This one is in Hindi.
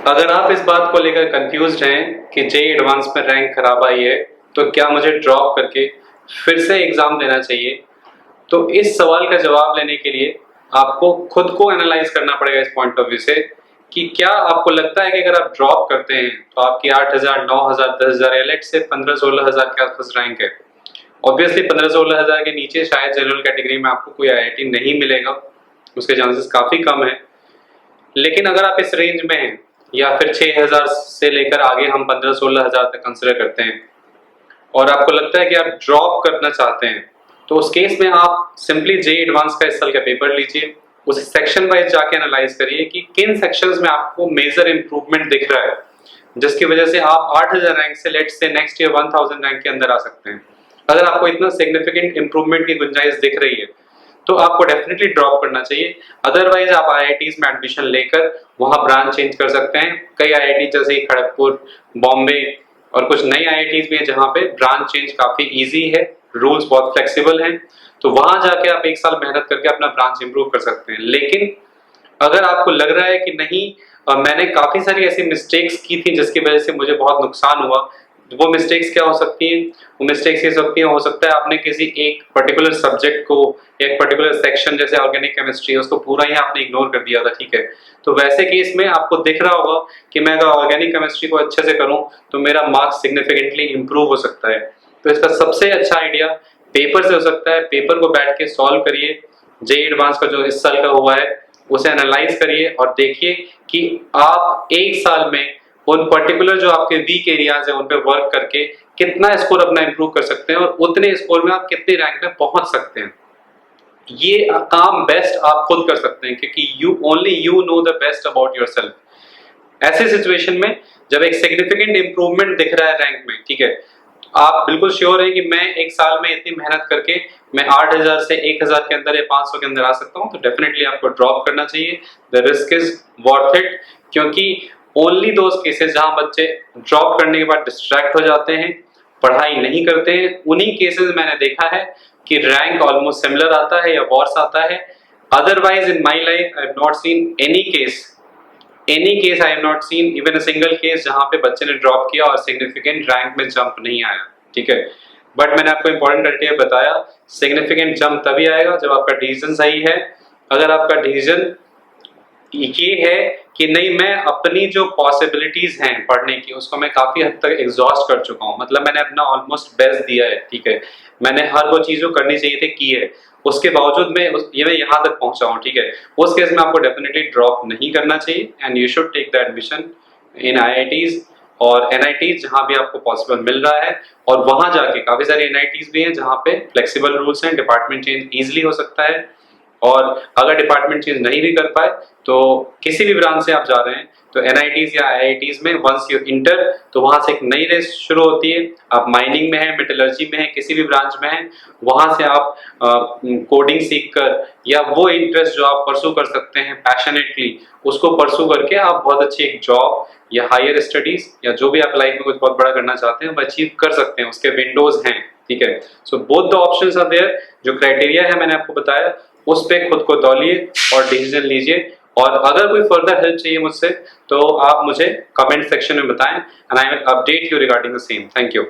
अगर आप इस बात को लेकर कंफ्यूज्ड हैं कि जेईई एडवांस में रैंक खराब आई है तो क्या मुझे ड्रॉप करके फिर से एग्जाम देना चाहिए, तो इस सवाल का जवाब लेने के लिए आपको खुद को एनालाइज करना पड़ेगा इस पॉइंट ऑफ व्यू से कि क्या आपको लगता है कि अगर आप ड्रॉप करते हैं तो आपकी 8,000, 9,000, 10,000 या लेट से 15-16,000 के आसपास रैंक है। ऑब्वियसली 15-16,000 के नीचे शायद जनरल कैटेगरी में आपको कोई आईआईटी नहीं मिलेगा, उसके चांसेस काफी कम है। लेकिन अगर आप इस रेंज में हैं या फिर 6,000 से लेकर आगे हम 15-16,000 तक कंसिडर करते हैं और आपको लगता है कि आप ड्रॉप करना चाहते हैं, तो उस केस में आप सिंपली जेईई एडवांस का इस साल का पेपर लीजिए, उसे सेक्शन वाइज जाके एनालाइज करिए कि किन सेक्शंस में आपको मेजर इंप्रूवमेंट दिख रहा है जिसकी वजह से आप 8,000 रैंक से लेट से नेक्स्ट ईयर 1,000 रैंक के अंदर आ सकते हैं। अगर आपको इतना सिग्निफिकेंट इंप्रूवमेंट की गुंजाइश दिख रही है तो आपको डेफिनेटली ड्रॉप करना चाहिए। अदरवाइज आप आईआईटीज में एडमिशन लेकर वहां ब्रांच चेंज कर सकते हैं। कई आईआईटी जैसे खड़गपुर, बॉम्बे और कुछ नई आईआईटीज भी हैं जहां पे ब्रांच चेंज काफी इजी है, रूल्स बहुत फ्लेक्सिबल हैं, तो वहां जाके आप एक साल मेहनत करके अपना ब्रांच इंप्रूव कर सकते हैं। लेकिन अगर आपको लग रहा है कि नहीं, मैंने काफी सारी ऐसी मिस्टेक्स की थी जिसकी वजह से मुझे बहुत नुकसान हुआ, वो मिस्टेक्स क्या हो सकती हैं? वो मिस्टेक्स ये सकती हैं, हो सकता है आपने किसी एक पर्टिकुलर सब्जेक्ट को, एक पर्टिकुलर सेक्शन जैसे ऑर्गेनिक केमिस्ट्री है उसको पूरा ही आपने इग्नोर कर दिया था, ठीक है। तो वैसे केस में आपको दिख रहा होगा कि मैं अगर ऑर्गेनिक केमिस्ट्री को अच्छे से करूं तो मेरा मार्क्स सिग्निफिकेंटली इंप्रूव हो सकता है। तो इसका सबसे अच्छा आइडिया पेपर से हो सकता है। पेपर को बैठ के सॉल्व करिए, जेईई एडवांस का जो इस साल का हुआ है उसे एनालाइज करिए और देखिए कि आप एक साल में उन पर्टिकुलर जो आपके वीक एरियाज है उन पे वर्क करके कितना स्कोर अपना इंप्रूव कर सकते हैं और उतने स्कोर में आप कितने रैंक में पहुंच सकते हैं। ये काम बेस्ट आप खुद कर सकते हैं क्योंकि you know the best about yourself. ऐसे सिचुएशन में जब एक सिग्निफिकेंट इंप्रूवमेंट दिख रहा है रैंक में, ठीक है, आप बिल्कुल श्योर है कि मैं एक साल में इतनी मेहनत करके मैं 8,000 से 1,000 के अंदर या 500 के अंदर आ सकता हूं, तो डेफिनेटली आपको ड्रॉप करना चाहिए। The risk is worth it, क्योंकि ओनली दोज केसेस जहां बच्चे ड्रॉप करने के बाद डिस्ट्रैक्ट हो जाते हैं, पढ़ाई नहीं करते हैं, उन्हीं केसेस मैंने देखा है कि रैंक ऑलमोस्ट सिमिलर आता है या वर्स आता है। Otherwise in my life I have not seen any case I have not seen even a single case जहां पे बच्चे ने ड्रॉप किया और सिग्निफिकेंट रैंक में जंप नहीं आया, ठीक है। बट मैंने आपको इंपॉर्टेंट क्राइटेरिया बताया, सिग्निफिकेंट जंप तभी आएगा जब आपका डिसीजन सही है। अगर आपका डिसीजन ये है कि नहीं, मैं अपनी जो पॉसिबिलिटीज हैं पढ़ने की उसको मैं काफी हद तक एग्जॉस्ट कर चुका हूँ, मतलब मैंने अपना ऑलमोस्ट बेस्ट दिया है, ठीक है, मैंने हर वो चीज जो करनी चाहिए थी की है, उसके बावजूद मैं यहाँ तक पहुंचा हूँ, ठीक है, उस केस में आपको डेफिनेटली ड्रॉप नहीं करना चाहिए and you should take the admission in IITs और एनआईटीज जहां भी आपको पॉसिबल मिल रहा है। और वहां जाके काफी सारे एनआईटीज भी हैं जहां पे फ्लेक्सिबल रूल्स हैं, डिपार्टमेंट चेंज इजिली हो सकता है। और अगर डिपार्टमेंट चेंज नहीं भी कर पाए तो किसी भी ब्रांच से आप जा रहे हैं तो एनआईटीज या आईआईटीज में वंस यू इंटर तो वहां से एक नई रेस शुरू होती है। आप माइनिंग में है, मेटलर्जी में है, किसी भी ब्रांच में है, वहां से आप कोडिंग सीख कर या वो इंटरेस्ट जो आप परसू कर सकते हैं पैशनेटली, उसको परसू करके आप बहुत अच्छी एक जॉब या हायर स्टडीज या जो भी आप लाइफ में कुछ बहुत बड़ा करना चाहते हैं वो अचीव कर सकते हैं। उसके विंडोज हैं, ठीक है। So both the options are there. जो क्राइटेरिया है मैंने आपको बताया उस पे खुद को तौलिए और डिसीजन लीजिए। और अगर कोई फर्दर हेल्प चाहिए मुझसे तो आप मुझे कमेंट सेक्शन में बताएं and I will update you regarding the same. Thank you.